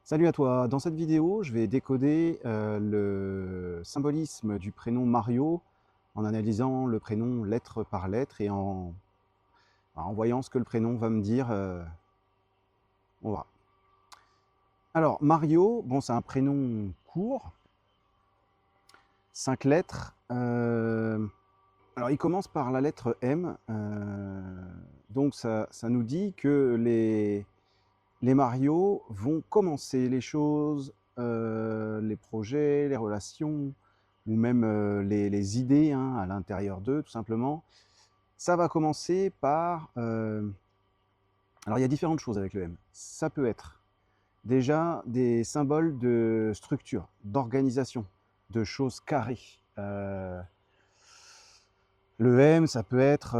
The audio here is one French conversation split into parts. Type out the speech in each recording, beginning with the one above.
Salut à toi, dans cette vidéo, je vais décoder le symbolisme du prénom Mario en analysant le prénom lettre par lettre et en voyant ce que le prénom va me dire. On verra. Alors, Mario, bon, c'est un prénom court, 5 lettres. Alors, il commence par la lettre M, donc ça nous dit que les Mario vont commencer les choses, les projets, les relations, ou même les idées hein, à l'intérieur d'eux, tout simplement. Ça va commencer par... alors, il y a différentes choses avec le M. Ça peut être déjà des symboles de structure, d'organisation, de choses carrées. Le M, ça peut être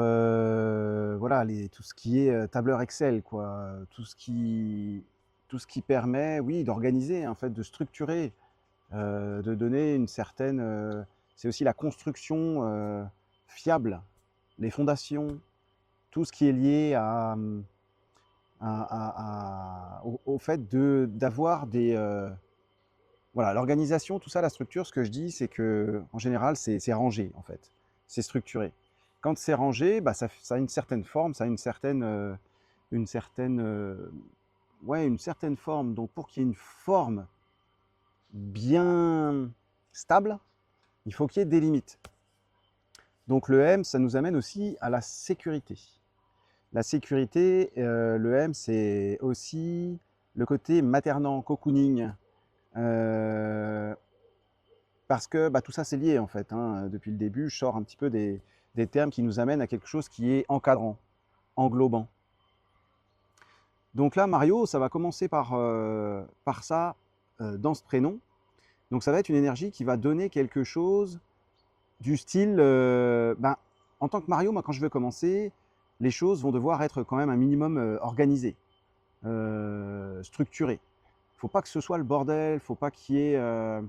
voilà, tout ce qui est tableur Excel, quoi. Tout ce qui permet, oui, d'organiser, en fait, de structurer, de donner une certaine... c'est aussi la construction fiable, les fondations, tout ce qui est lié au fait d'avoir des... voilà, l'organisation, tout ça, la structure, ce que je dis, c'est que en général, c'est rangé, en fait. C'est structuré. Quand c'est rangé, bah, ça a une certaine forme, ça a une certaine, ouais, une certaine forme. Donc, pour qu'il y ait une forme bien stable, il faut qu'il y ait des limites. Donc, le M, ça nous amène aussi à la sécurité. La sécurité, le M, c'est aussi le côté maternant, cocooning. Parce que bah, tout ça, c'est lié, en fait. Hein. Depuis le début, je sors un petit peu des termes qui nous amènent à quelque chose qui est encadrant, englobant. Donc là, Mario, ça va commencer par ça dans ce prénom. Donc ça va être une énergie qui va donner quelque chose du style... ben, en tant que Mario, moi, quand je veux commencer, les choses vont devoir être quand même un minimum organisées, structurées. Il ne faut pas que ce soit le bordel, faut pas qu'il y ait...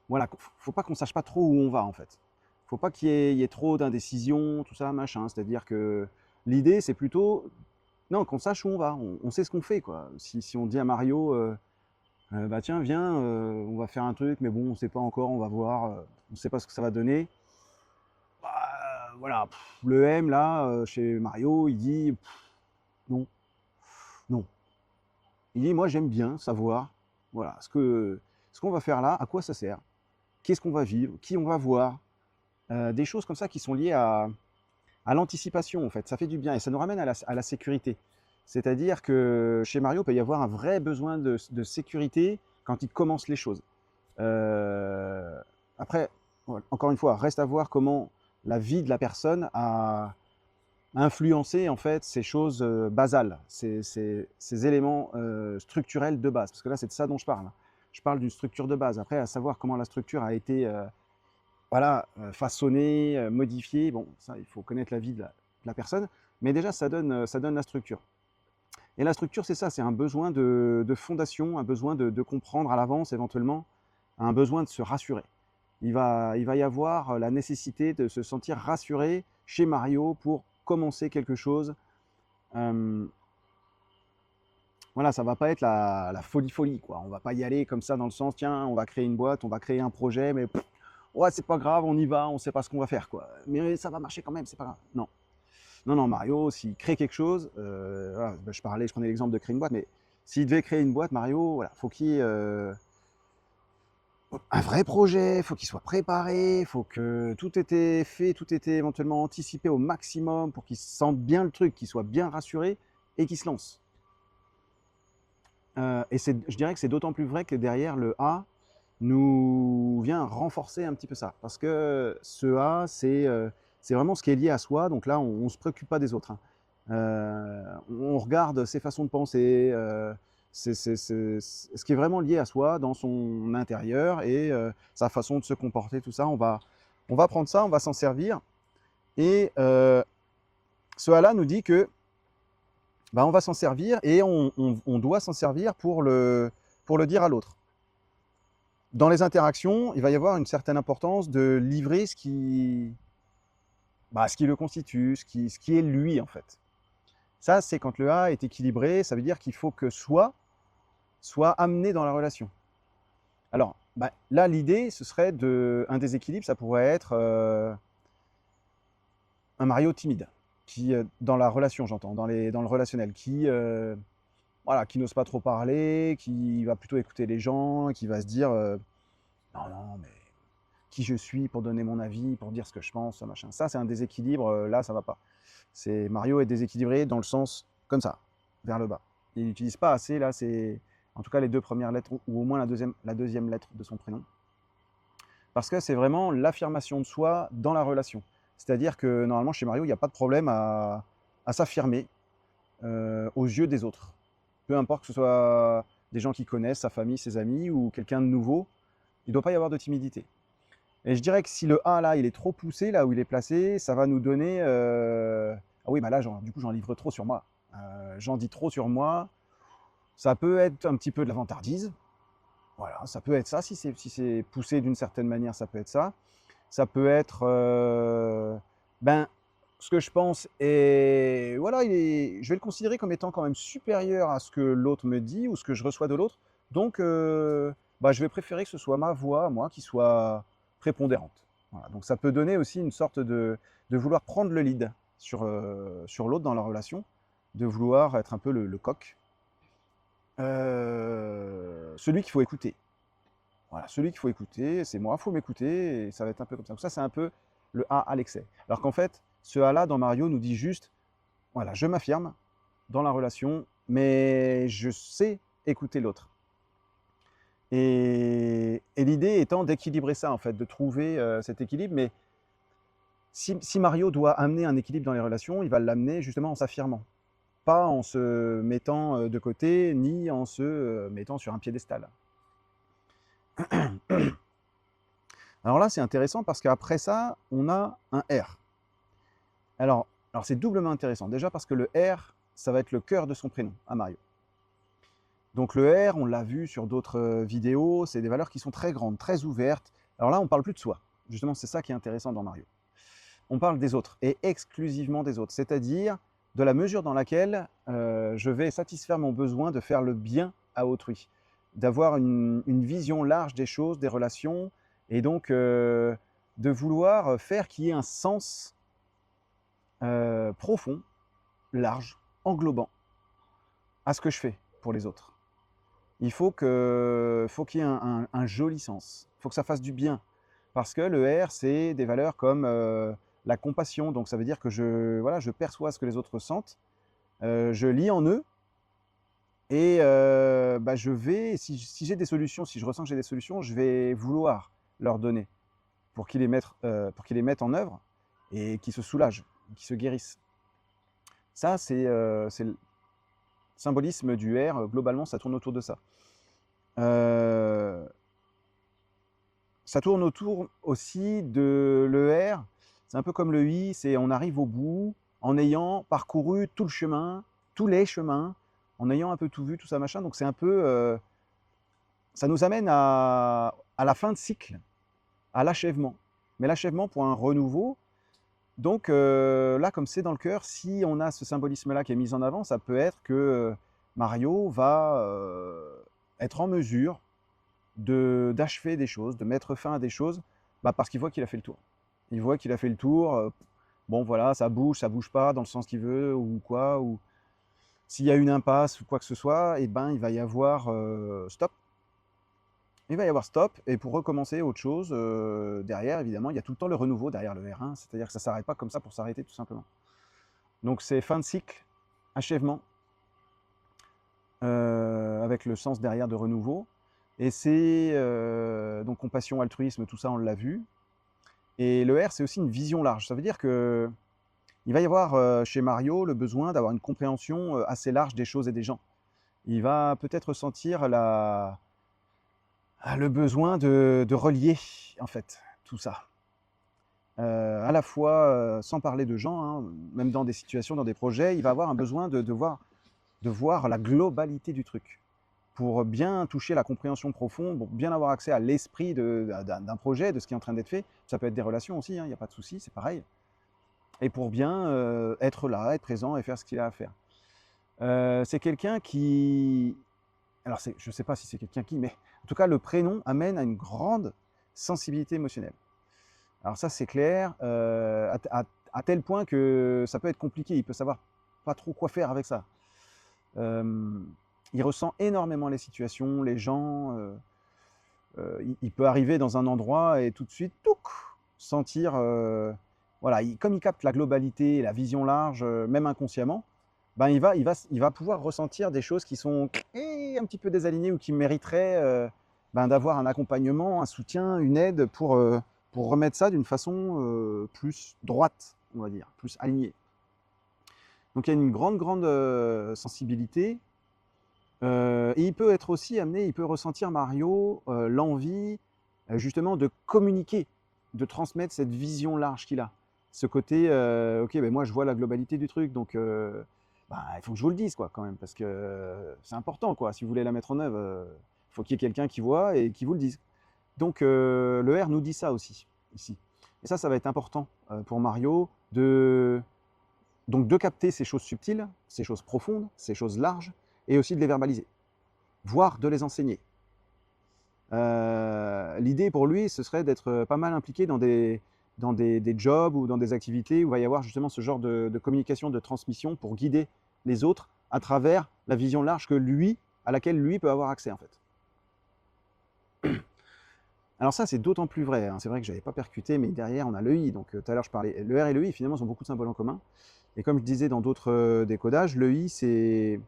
voilà, faut pas qu'on sache pas trop où on va, en fait. Faut pas qu'il y ait trop d'indécision, tout ça, machin. C'est-à-dire que l'idée, c'est plutôt non, qu'on sache où on va. On sait ce qu'on fait, quoi. Si on dit à Mario, bah tiens, viens, on va faire un truc, mais bon, on sait pas encore, on va voir, on sait pas ce que ça va donner. Bah, voilà, le M, là, chez Mario, il dit non, non. Il dit, moi, j'aime bien savoir, voilà, ce qu'on va faire là, à quoi ça sert, qu'est-ce qu'on va vivre, qui on va voir, des choses comme ça qui sont liées à l'anticipation, en fait. Ça fait du bien et ça nous ramène à la sécurité. C'est-à-dire que chez Mario, il peut y avoir un vrai besoin de sécurité quand il commence les choses. Après, encore une fois, reste à voir comment la vie de la personne a influencé en fait ces choses basales, ces éléments structurels de base. Parce que là, c'est de ça dont je parle. Je parle d'une structure de base. Après, à savoir comment la structure a été voilà, façonnée, modifiée. Bon, ça, il faut connaître la vie de la personne. Mais déjà, ça donne la structure. Et la structure, c'est ça, c'est un besoin de fondation, un besoin de comprendre à l'avance éventuellement, un besoin de se rassurer. Il va y avoir la nécessité de se sentir rassuré chez Mario pour commencer quelque chose. Voilà, ça va pas être la folie, quoi. On va pas y aller comme ça dans le sens, tiens, on va créer une boîte, on va créer un projet, mais ouais, c'est pas grave, on y va, on sait pas ce qu'on va faire, quoi. Mais ça va marcher quand même, c'est pas grave. Non. Non, non, Mario, s'il crée quelque chose, voilà, bah, je prenais l'exemple de créer une boîte, mais s'il devait créer une boîte, Mario, voilà, faut qu'il y ait un vrai projet, faut qu'il soit préparé, faut que tout était fait, tout était éventuellement anticipé au maximum pour qu'il sente bien le truc, qu'il soit bien rassuré et qu'il se lance. Et je dirais que c'est d'autant plus vrai que derrière le A nous vient renforcer un petit peu ça. Parce que ce A, c'est vraiment ce qui est lié à soi. Donc là, on ne se préoccupe pas des autres. Hein. On regarde ses façons de penser, ce qui est vraiment lié à soi dans son intérieur et sa façon de se comporter, tout ça. On va prendre ça, on va s'en servir. Et ce A-là nous dit que bah, on va s'en servir et on doit s'en servir pour le dire à l'autre. Dans les interactions, il va y avoir une certaine importance de livrer ce qui le constitue, ce qui est lui en fait. Ça, c'est quand le A est équilibré, ça veut dire qu'il faut que soi, soit amené dans la relation. Alors, bah, là, l'idée, ce serait un déséquilibre, ça pourrait être un Mario timide, qui, dans la relation, j'entends, dans le relationnel, voilà, qui n'ose pas trop parler, qui va plutôt écouter les gens, qui va se dire non, non, mais qui je suis pour donner mon avis, pour dire ce que je pense, machin. Ça, c'est un déséquilibre, là, ça va pas. Mario est déséquilibré dans le sens comme ça, vers le bas. Il n'utilise pas assez, là, c'est en tout cas les 2 premières lettres, ou au moins la deuxième lettre de son prénom. Parce que c'est vraiment l'affirmation de soi dans la relation. C'est-à-dire que normalement, chez Mario, il n'y a pas de problème à s'affirmer aux yeux des autres. Peu importe que ce soit des gens qui connaissent, sa famille, ses amis, ou quelqu'un de nouveau, il ne doit pas y avoir de timidité. Et je dirais que si le A, là, il est trop poussé, là où il est placé, ça va nous donner... Ah oui, bah là, du coup, j'en livre trop sur moi. J'en dis trop sur moi. Ça peut être un petit peu de la vantardise. Voilà, ça peut être ça. Si c'est poussé d'une certaine manière, ça peut être ça. Ça peut être... ben, ce que je pense est... Voilà, je vais le considérer comme étant quand même supérieur à ce que l'autre me dit ou ce que je reçois de l'autre. Donc, bah, je vais préférer que ce soit ma voix, moi, qui soit prépondérante. Voilà. Donc ça peut donner aussi une sorte de vouloir prendre le lead sur l'autre dans la relation, de vouloir être un peu le coq. Celui qu'il faut écouter. Voilà, celui qu'il faut écouter, c'est moi, il faut m'écouter, et ça va être un peu comme ça. Donc ça, c'est un peu le A à l'excès. Alors qu'en fait, ce A-là, dans Mario, nous dit juste, voilà, je m'affirme dans la relation, mais je sais écouter l'autre. Et l'idée étant d'équilibrer ça, en fait, de trouver cet équilibre. Mais si Mario doit amener un équilibre dans les relations, il va l'amener justement en s'affirmant. Pas en se mettant de côté, ni en se mettant sur un piédestal. Alors là, c'est intéressant parce qu'après ça, on a un R. Alors c'est doublement intéressant. Déjà parce que le R, ça va être le cœur de son prénom, à Mario. Donc le R, on l'a vu sur d'autres vidéos, c'est des valeurs qui sont très grandes, très ouvertes. Alors là, on ne parle plus de soi. Justement, c'est ça qui est intéressant dans Mario. On parle des autres, et exclusivement des autres. C'est-à-dire de la mesure dans laquelle je vais satisfaire mon besoin de faire le bien à autrui. D'avoir une vision large des choses, des relations, et donc de vouloir faire qu'il y ait un sens profond, large, englobant à ce que je fais pour les autres. Il faut qu'il y ait un joli sens, il faut que ça fasse du bien. Parce que le R, c'est des valeurs comme la compassion, donc ça veut dire que je perçois ce que les autres ressentent, je lis en eux, et bah, si j'ai des solutions, si je ressens que j'ai des solutions, je vais vouloir leur donner pour qu'ils les mettent en œuvre et qu'ils se soulagent, qu'ils se guérissent. Ça, c'est le symbolisme du R, globalement, ça tourne autour de ça. Ça tourne autour aussi de le R, c'est un peu comme le I, c'est on arrive au bout en ayant parcouru tout le chemin, tous les chemins, en ayant un peu tout vu, tout ça machin. Donc c'est un peu, ça nous amène à la fin de cycle, à l'achèvement. Mais l'achèvement pour un renouveau. Donc là, comme c'est dans le cœur, si on a ce symbolisme-là qui est mis en avant, ça peut être que Mario va être en mesure d'achever des choses, de mettre fin à des choses, bah parce qu'il voit qu'il a fait le tour. Il voit qu'il a fait le tour, bon voilà, ça bouge pas dans le sens qu'il veut, ou quoi, ou s'il y a une impasse ou quoi que ce soit, et ben il va y avoir stop. Il va y avoir stop, et pour recommencer autre chose, derrière, évidemment, il y a tout le temps le renouveau derrière le R1, c'est-à-dire que ça ne s'arrête pas comme ça pour s'arrêter tout simplement. Donc c'est fin de cycle, achèvement, avec le sens derrière de renouveau. Et c'est donc compassion, altruisme, tout ça on l'a vu. Et le R, c'est aussi une vision large. Ça veut dire que il va y avoir chez Mario le besoin d'avoir une compréhension assez large des choses et des gens. Il va peut-être sentir le besoin de relier, en fait, tout ça. À la fois, sans parler de gens, hein, même dans des situations, dans des projets, il va avoir un besoin de voir la globalité du truc. Pour bien toucher la compréhension profonde, pour bien avoir accès à l'esprit d'un projet, de ce qui est en train d'être fait. Ça peut être des relations aussi, il n'y a pas de souci, c'est pareil. Et pour bien être là, être présent et faire ce qu'il a à faire. C'est quelqu'un qui Alors je ne sais pas si c'est quelqu'un qui, mais en tout cas, le prénom amène à une grande sensibilité émotionnelle. Alors ça, c'est clair, à tel point que ça peut être compliqué. Il peut savoir pas trop quoi faire avec ça. Il ressent énormément les situations, les gens. Il peut arriver dans un endroit et tout de suite, touc, sentir, voilà, comme il capte la globalité, la vision large, même inconsciemment, ben il va pouvoir ressentir des choses qui sont un petit peu désalignées ou qui mériteraient ben, d'avoir un accompagnement, un soutien, une aide pour remettre ça d'une façon plus droite, on va dire, plus alignée. Donc il y a une grande sensibilité. Et il peut être aussi amené, il peut ressentir Mario l'envie justement de communiquer, de transmettre cette vision large qu'il a. Ce côté, ok, ben moi je vois la globalité du truc, donc bah, il faut que je vous le dise quoi, quand même, parce que c'est important quoi. Si vous voulez la mettre en œuvre, il faut qu'il y ait quelqu'un qui voit et qui vous le dise. Donc le R nous dit ça aussi ici. Et ça va être important pour Mario donc de capter ces choses subtiles, ces choses profondes, ces choses larges, et aussi de les verbaliser, voire de les enseigner. L'idée pour lui, ce serait d'être pas mal impliqué dans des jobs ou dans des activités où il va y avoir justement ce genre de communication, de transmission pour guider les autres à travers la vision large à laquelle lui peut avoir accès en fait. Alors ça, c'est d'autant plus vrai, hein. C'est vrai que je n'avais pas percuté, mais derrière, on a l'EI. Donc tout à l'heure, je parlais. Le R et l'EI, finalement, ont beaucoup de symboles en commun. Et comme je disais dans d'autres décodages, l'EI, c'est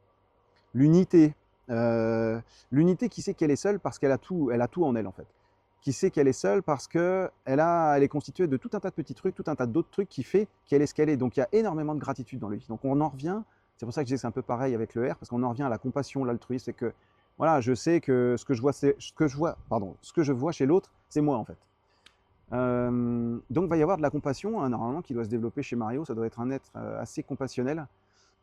l'unité. L'unité qui sait qu'elle est seule parce qu'elle a tout en elle, en fait. Qui sait qu'elle est seule parce qu'elle est constituée de tout un tas de petits trucs, tout un tas d'autres trucs qui fait qu'elle est ce qu'elle est. Donc il y a énormément de gratitude dans l'EI. Donc on en revient, c'est pour ça que je dis que c'est un peu pareil avec le R, parce qu'on en revient à la compassion, l'altruisme, c'est que voilà, je sais que ce que je vois chez l'autre, c'est moi en fait. Donc il va y avoir de la compassion, hein, normalement, qui doit se développer chez Mario. Ça doit être un être assez compassionnel.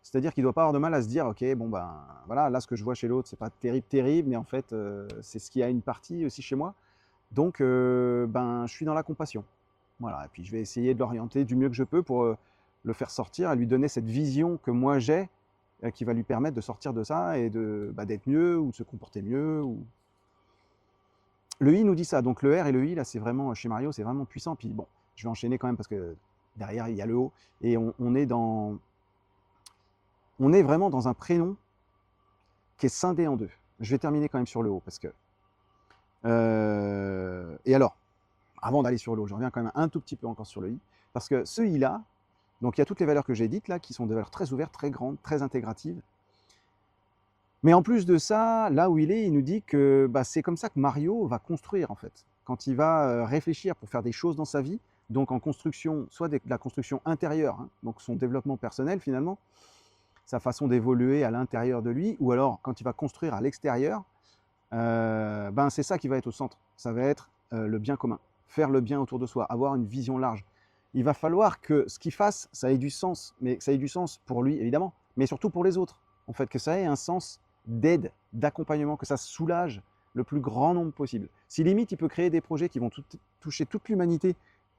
C'est-à-dire qu'il ne doit pas avoir de mal à se dire, ok, bon ben voilà, là ce que je vois chez l'autre, c'est pas terrible, mais en fait, c'est ce qui a une partie aussi chez moi. Donc ben je suis dans la compassion. Voilà, et puis je vais essayer de l'orienter du mieux que je peux pour le faire sortir et lui donner cette vision que moi j'ai, qui va lui permettre de sortir de ça et d'être mieux ou de se comporter mieux. Le I nous dit ça, donc le R et le I, là, c'est vraiment, chez Mario, c'est vraiment puissant. Puis bon, je vais enchaîner quand même parce que derrière, il y a le O. Et on est vraiment dans un prénom qui est scindé en deux. Je vais terminer quand même sur le O parce que... et alors, avant d'aller sur le O, je reviens quand même un tout petit peu encore sur le I. Parce que ce I-là, donc il y a toutes les valeurs que j'ai dites là, qui sont des valeurs très ouvertes, très grandes, très intégratives. Mais en plus de ça, là où il est, il nous dit que bah, c'est comme ça que Mario va construire en fait. Quand il va réfléchir pour faire des choses dans sa vie, donc en construction, soit de la construction intérieure, hein, donc son développement personnel finalement, sa façon d'évoluer à l'intérieur de lui, ou alors quand il va construire à l'extérieur, ben c'est ça qui va être au centre. Ça va être le bien commun, faire le bien autour de soi, avoir une vision large. Il va falloir que ce qu'il fasse, ça ait du sens, mais que ça ait du sens pour lui évidemment, mais surtout pour les autres. En fait, que ça ait un sens d'aide, d'accompagnement, que ça soulage le plus grand nombre possible. Si limite, il peut créer des projets qui vont toucher toute l'humanité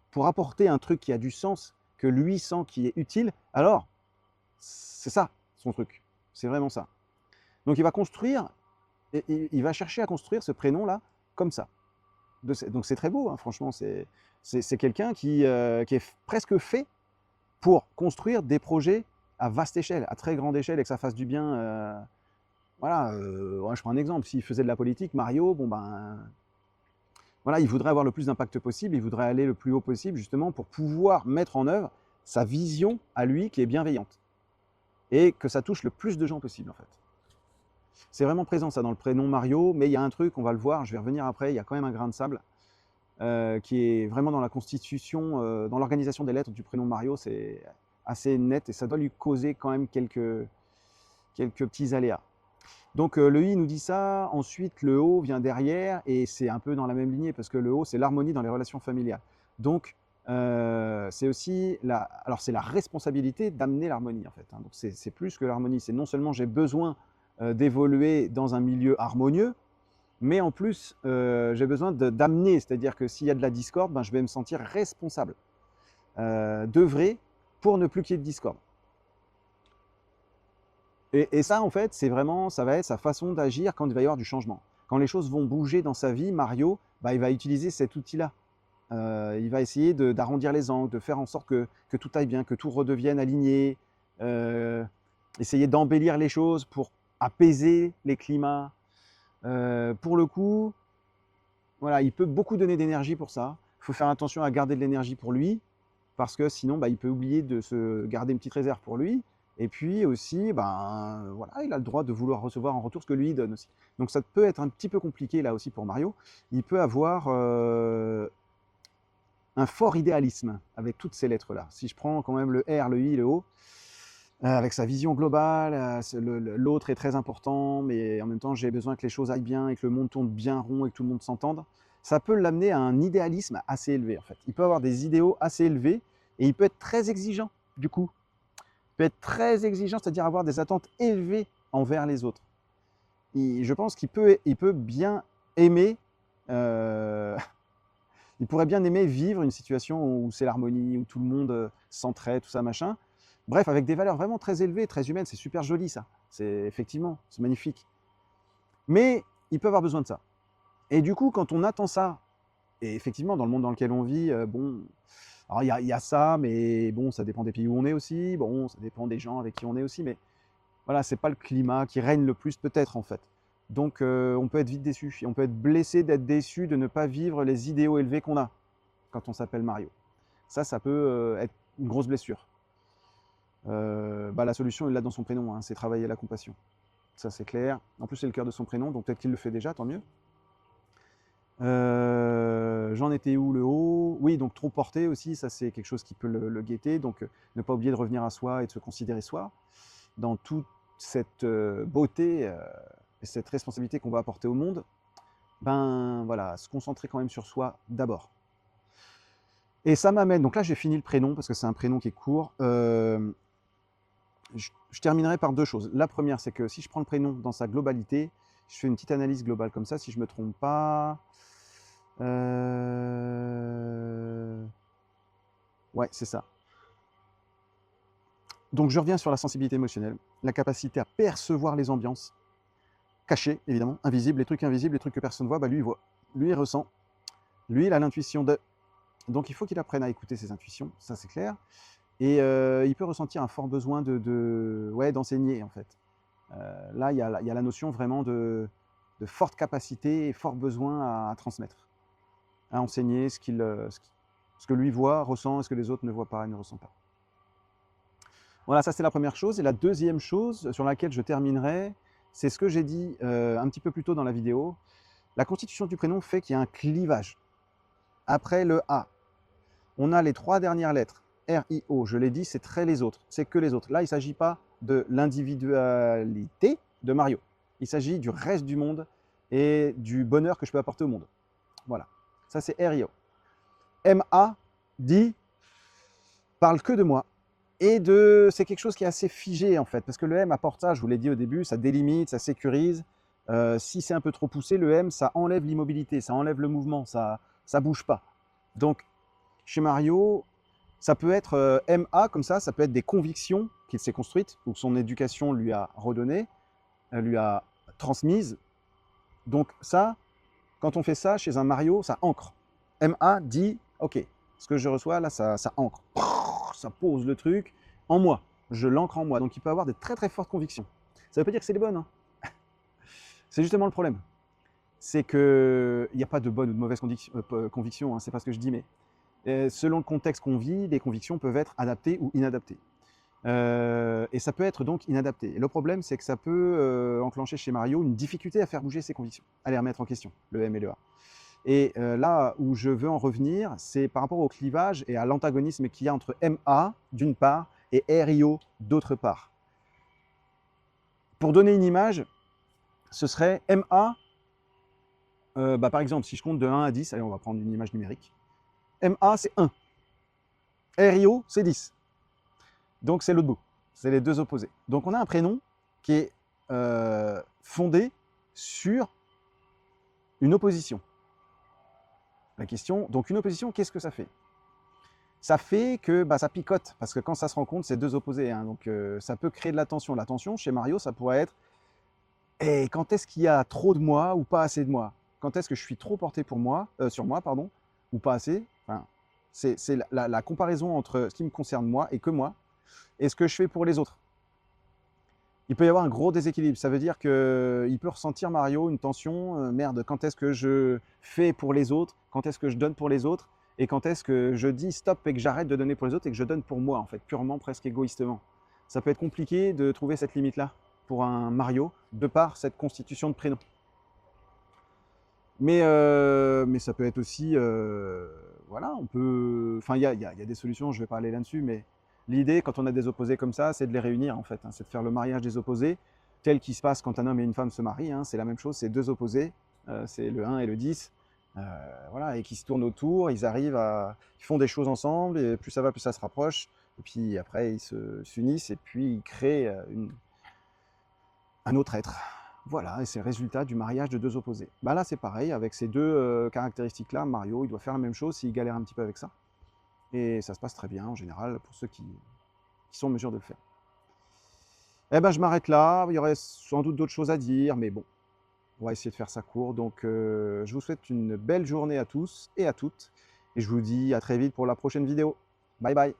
pour apporter un truc qui a du sens, que lui sent qui est utile, alors c'est ça son truc. C'est vraiment ça. Donc il va construire, et il va chercher à construire ce prénom-là comme ça. Donc c'est très beau, hein, franchement, c'est quelqu'un qui est presque fait pour construire des projets à vaste échelle, à très grande échelle, et que ça fasse du bien. Voilà, ouais, je prends un exemple, s'il faisait de la politique, Mario, bon ben, voilà, il voudrait avoir le plus d'impact possible, il voudrait aller le plus haut possible, justement, pour pouvoir mettre en œuvre sa vision à lui qui est bienveillante, et que ça touche le plus de gens possible, en fait. C'est vraiment présent, ça, dans le prénom Mario, mais il y a un truc, on va le voir, je vais revenir après, il y a quand même un grain de sable, qui est vraiment dans la constitution, dans l'organisation des lettres du prénom Mario, c'est assez net, et ça doit lui causer quand même quelques petits aléas. Donc le I nous dit ça, ensuite le O vient derrière, et c'est un peu dans la même lignée, parce que le O, c'est l'harmonie dans les relations familiales. Donc c'est aussi c'est la responsabilité d'amener l'harmonie, en fait, hein. Donc c'est plus que l'harmonie, c'est non seulement j'ai besoin d'évoluer dans un milieu harmonieux, mais en plus j'ai besoin d'amener, c'est-à-dire que s'il y a de la discorde, ben, je vais me sentir responsable d'œuvrer pour ne plus qu'il y ait de discorde. Et ça, en fait, c'est vraiment, ça va être sa façon d'agir quand il va y avoir du changement. Quand les choses vont bouger dans sa vie, Mario, bah, il va utiliser cet outil-là. Il va essayer d'arrondir les angles, de faire en sorte que tout aille bien, que tout redevienne aligné, essayer d'embellir les choses pour apaiser les climats. Pour le coup, voilà, il peut beaucoup donner d'énergie pour ça. Il faut faire attention à garder de l'énergie pour lui, parce que sinon, bah, il peut oublier de se garder une petite réserve pour lui. Et puis aussi, ben, voilà, il a le droit de vouloir recevoir en retour ce que lui donne aussi. Donc ça peut être un petit peu compliqué là aussi pour Mario. Il peut avoir un fort idéalisme avec toutes ces lettres-là. Si je prends quand même le R, le I, le O, avec sa vision globale, l'autre est très important, mais en même temps j'ai besoin que les choses aillent bien et que le monde tourne bien rond et que tout le monde s'entende. Ça peut l'amener à un idéalisme assez élevé en fait. Il peut avoir des idéaux assez élevés et il peut être très exigeant du coup. Il peut être très exigeant, c'est-à-dire avoir des attentes élevées envers les autres. Je pense il peut bien aimer, il pourrait bien aimer vivre une situation où c'est l'harmonie, où tout le monde s'entraide, tout ça machin. Bref, avec des valeurs vraiment très élevées, très humaines, c'est super joli ça. C'est effectivement, c'est magnifique. Mais il peut avoir besoin de ça. Et du coup, quand on attend ça, et effectivement, dans le monde dans lequel on vit, bon, alors il y a ça, mais bon, ça dépend des pays où on est aussi, bon, ça dépend des gens avec qui on est aussi, mais voilà, c'est pas le climat qui règne le plus peut-être en fait. Donc on peut être vite déçu, et on peut être blessé d'être déçu de ne pas vivre les idéaux élevés qu'on a quand on s'appelle Mario. Ça peut être une grosse blessure. Bah, la solution, il l'a dans son prénom, hein, c'est travailler la compassion. Ça, c'est clair. En plus, c'est le cœur de son prénom, donc peut-être qu'il le fait déjà, tant mieux. J'en étais où, le haut? Oui, donc trop porté aussi, ça c'est quelque chose qui peut le guetter. Donc ne pas oublier de revenir à soi et de se considérer soi dans toute cette beauté et cette responsabilité qu'on va apporter au monde. Ben voilà, se concentrer quand même sur soi d'abord. Et ça m'amène, donc là j'ai fini le prénom parce que c'est un prénom qui est court. Je terminerai par deux choses. La première, c'est que si je prends le prénom dans sa globalité, je fais une petite analyse globale comme ça, si je ne me trompe pas. Ouais, c'est ça. Donc je reviens sur la sensibilité émotionnelle, la capacité à percevoir les ambiances, cachées évidemment, invisibles, les trucs que personne ne voit, bah lui il voit, lui il ressent, lui il a l'intuition de. Donc il faut qu'il apprenne à écouter ses intuitions, ça c'est clair. Et il peut ressentir un fort besoin ouais, d'enseigner en fait. Là, il y a la notion vraiment de forte capacité et fort besoin à transmettre, à enseigner ce que lui voit, ressent, et ce que les autres ne voient pas et ne ressentent pas. Voilà, ça c'est la première chose. Et la deuxième chose sur laquelle je terminerai, c'est ce que j'ai dit un petit peu plus tôt dans la vidéo. La constitution du prénom fait qu'il y a un clivage. Après le A, on a les trois dernières lettres. R, I, O, je l'ai dit, c'est très les autres, c'est que les autres. Là, il ne s'agit pas de l'individualité de Mario. Il s'agit du reste du monde et du bonheur que je peux apporter au monde. Voilà, ça c'est R, I, O. M, A, dit, parle que de moi. Et c'est quelque chose qui est assez figé en fait, parce que le M apporte ça, je vous l'ai dit au début, ça délimite, ça sécurise. Si c'est un peu trop poussé, le M, ça enlève l'immobilité, ça enlève le mouvement, ça ne bouge pas. Donc, chez Mario, ça peut être MA comme ça peut être des convictions qu'il s'est construites, ou que son éducation lui a redonnées, lui a transmises. Donc ça, quand on fait ça chez un Mario, ça ancre. MA dit, ok, ce que je reçois là, ça ancre. Ça pose le truc en moi. Je l'ancre en moi. Donc il peut avoir des très très fortes convictions. Ça ne veut pas dire que c'est les bonnes. Hein. C'est justement le problème. C'est qu'il n'y a pas de bonnes ou de mauvaises convictions, hein, c'est pas ce que je dis, mais selon le contexte qu'on vit, les convictions peuvent être adaptées ou inadaptées. Et ça peut être donc inadapté. Et le problème, c'est que ça peut enclencher chez Mario une difficulté à faire bouger ses convictions, à les remettre en question, le M et le A. Et là où je veux en revenir, c'est par rapport au clivage et à l'antagonisme qu'il y a entre MA d'une part et RIO d'autre part. Pour donner une image, ce serait MA, bah par exemple, si je compte de 1 à 10, allez, on va prendre une image numérique. MA, c'est 1. RIO, c'est 10. Donc c'est l'autre bout, c'est les deux opposés. Donc on a un prénom qui est fondé sur une opposition. La question, donc une opposition, qu'est-ce que ça fait? ça fait que bah, ça picote, parce que quand ça se rencontre, c'est deux opposés, hein, donc ça peut créer de la tension. La tension, chez Mario, ça pourrait être et quand est-ce qu'il y a trop de moi ou pas assez de moi? Quand est-ce que je suis trop porté pour moi, sur moi, pardon, ou pas assez? Enfin, c'est la comparaison entre ce qui me concerne moi et que moi, et ce que je fais pour les autres. Il peut y avoir un gros déséquilibre. Ça veut dire qu'il peut ressentir, Mario, une tension. Merde, quand est-ce que je fais pour les autres? Quand est-ce que je donne pour les autres? Et quand est-ce que je dis stop et que j'arrête de donner pour les autres et que je donne pour moi, en fait, purement, presque égoïstement? Ça peut être compliqué de trouver cette limite-là pour un Mario, de par cette constitution de prénom. Mais ça peut être aussi, voilà, on peut, enfin, il y a des solutions, je ne vais pas aller là-dessus, mais l'idée, quand on a des opposés comme ça, c'est de les réunir, en fait, hein, c'est de faire le mariage des opposés, tel qu'il se passe quand un homme et une femme se marient, hein, c'est la même chose, c'est deux opposés, c'est le 1 et le 10, euh, voilà, et qui se tournent autour, ils font des choses ensemble, et plus ça va, plus ça se rapproche, et puis après, s'unissent, et puis ils créent un autre être. Voilà, et c'est le résultat du mariage de deux opposés. Bah là, c'est pareil, avec ces deux caractéristiques-là, Mario, il doit faire la même chose s'il galère un petit peu avec ça. Et ça se passe très bien, en général, pour ceux qui sont en mesure de le faire. Eh ben, je m'arrête là. Il y aurait sans doute d'autres choses à dire, mais bon, on va essayer de faire ça court. Donc, je vous souhaite une belle journée à tous et à toutes. Et je vous dis à très vite pour la prochaine vidéo. Bye bye.